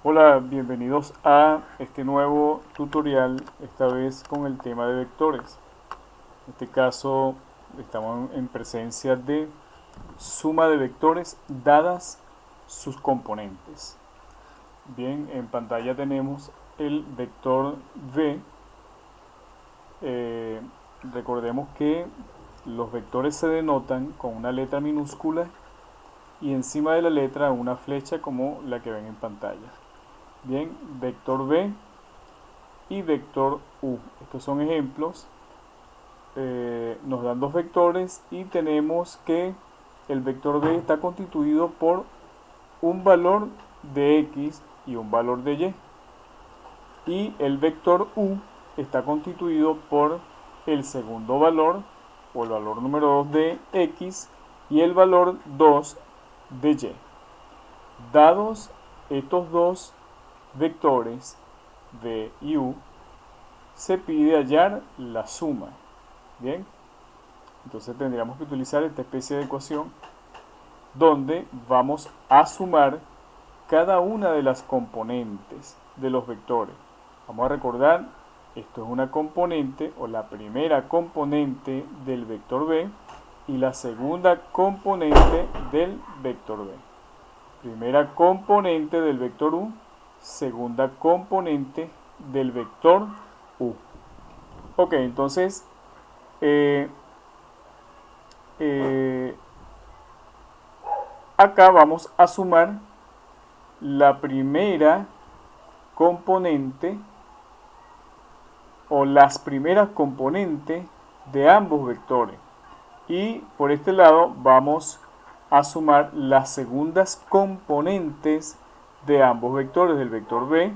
Hola, bienvenidos a este nuevo tutorial, esta vez con el tema de vectores. En este caso estamos en presencia de suma de vectores dadas sus componentes. Bien, en pantalla tenemos el vector v. Recordemos que los vectores se denotan con una letra minúscula y encima de la letra una flecha como la que ven en pantalla. Bien, vector v y vector u. Estos son ejemplos. Nos dan dos vectores y tenemos que el vector v está constituido por un valor de x y un valor de y. Y el vector u está constituido por el segundo valor o el valor número 2 de x y el valor 2 de y. Dados estos dos vectores v y u, se pide hallar la suma. Bien, entonces tendríamos que utilizar esta especie de ecuación donde vamos a sumar cada una de las componentes de los vectores. Vamos a recordar, esto es una componente o la primera componente del vector v y la segunda componente del vector v. Primera componente del vector u, segunda componente del vector u. Ok, entonces acá vamos a sumar la primera componente o las primeras componentes de ambos vectores. Y por este lado vamos a sumar las segundas componentes de ambos vectores, del vector v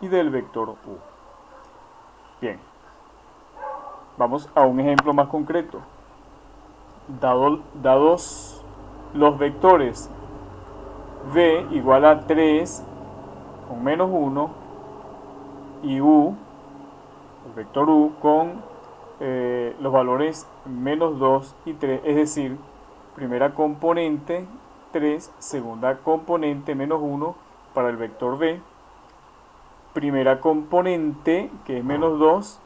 y del vector u. Bien, vamos a un ejemplo más concreto. Dados los vectores v igual a 3 con menos 1 y u, el vector u con los valores menos 2 y 3, es decir, primera componente 3, segunda componente menos 1 para el vector v, primera componente que es menos 2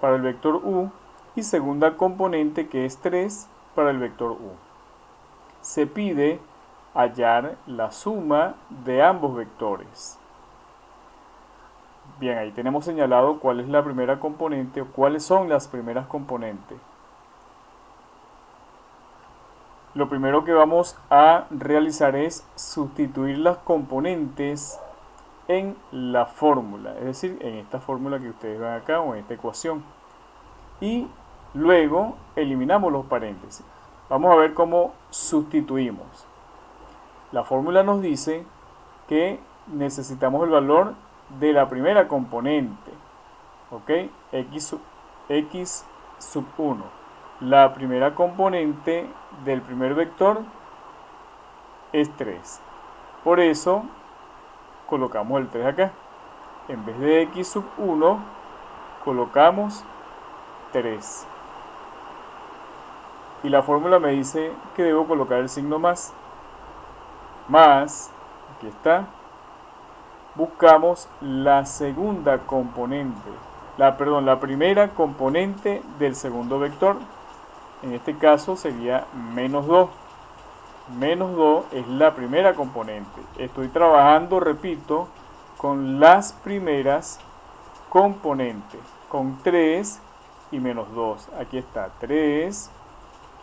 para el vector u y segunda componente que es 3 para el vector u. Se pide hallar la suma de ambos vectores. Bien, ahí tenemos señalado cuál es la primera componente o cuáles son las primeras componentes. Lo primero que vamos a realizar es sustituir las componentes en la fórmula, es decir, en esta fórmula que ustedes ven acá o en esta ecuación. Y luego eliminamos los paréntesis. Vamos a ver cómo sustituimos. La fórmula nos dice que necesitamos el valor de la primera componente, ¿ok? X sub 1. La primera componente del primer vector es 3. Por eso colocamos el 3 acá. En vez de x sub 1 colocamos 3. Y la fórmula me dice que debo colocar el signo más. Más, aquí está. Buscamos la segunda componente, la primera componente del segundo vector. En este caso sería menos 2. Menos 2 es la primera componente. Estoy trabajando, repito, con las primeras componentes, con 3 y menos 2. Aquí está 3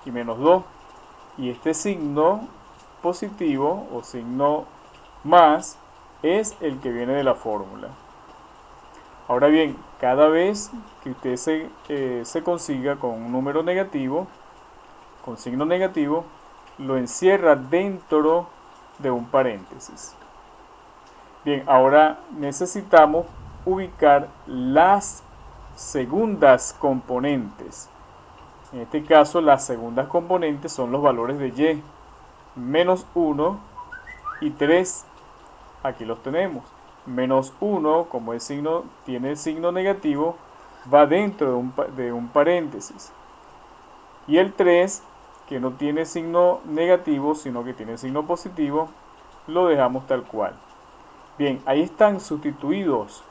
y menos 2. Y este signo positivo o signo más es el que viene de la fórmula. Ahora bien, cada vez que usted se consiga con un número negativo, con signo negativo, lo encierra dentro de un paréntesis. Bien, ahora necesitamos ubicar las segundas componentes. En este caso, las segundas componentes son los valores de y, menos 1 y 3. Aquí los tenemos. Menos 1, como el signo tiene el signo negativo, va dentro de un paréntesis. Y el 3, que no tiene signo negativo, sino que tiene signo positivo, lo dejamos tal cual. Bien, ahí están sustituidos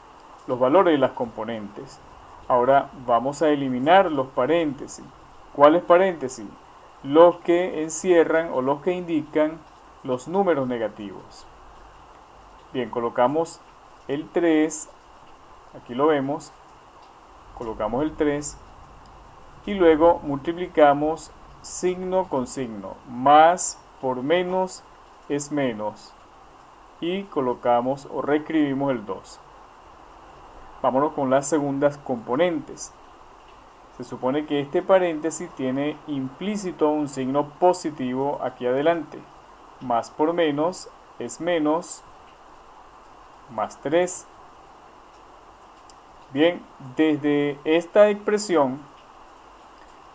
los valores de las componentes. Ahora vamos a eliminar los paréntesis. ¿Cuáles paréntesis? Los que encierran o los que indican los números negativos. Bien, colocamos el 3, aquí lo vemos, colocamos el 3 y luego multiplicamos signo con signo. Más por menos es menos. Y colocamos o reescribimos el 2. Vámonos con las segundas componentes. Se supone que este paréntesis tiene implícito un signo positivo aquí adelante. Más por menos es menos, más 3. Bien, desde esta expresión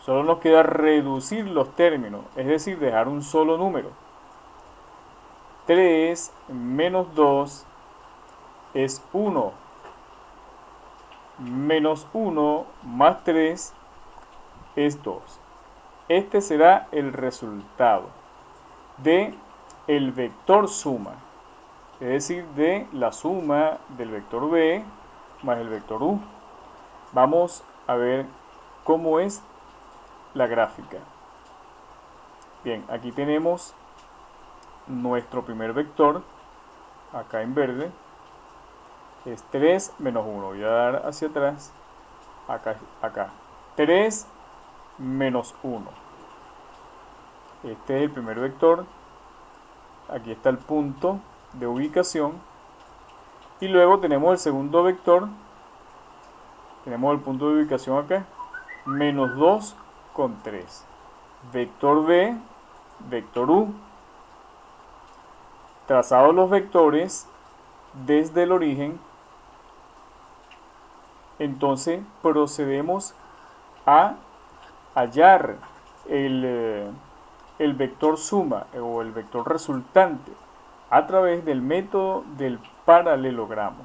solo nos queda reducir los términos, es decir, dejar un solo número. 3 menos 2 es 1. Menos 1 más 3 es 2. Este será el resultado de el vector suma, es decir, de la suma del vector b más el vector u. Vamos a ver cómo es la gráfica. Bien, aquí tenemos nuestro primer vector, acá en verde, es 3 menos 1. Voy a dar hacia atrás, acá. 3 menos 1. Este es el primer vector. Aquí está el punto de ubicación. Y luego tenemos el segundo vector. Tenemos el punto de ubicación acá. Menos 2 con 3. Vector B, vector U. Trazados los vectores desde el origen, entonces procedemos a hallar el vector suma o el vector resultante a través del método del paralelogramo.